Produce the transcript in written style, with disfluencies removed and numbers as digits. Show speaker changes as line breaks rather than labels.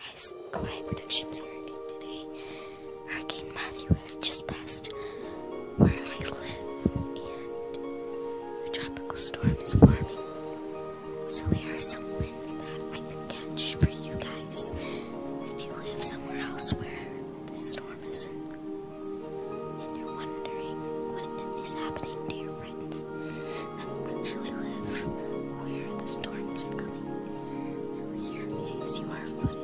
guys, Kawaii Productions here, and today Hurricane Matthew has just passed where I live, and a tropical storm is forming. So here are some winds that I could catch for you guys if you live somewhere else where this storm isn't, and you're wondering what is happening to your friends that actually live where the storms are coming. So here is your footage.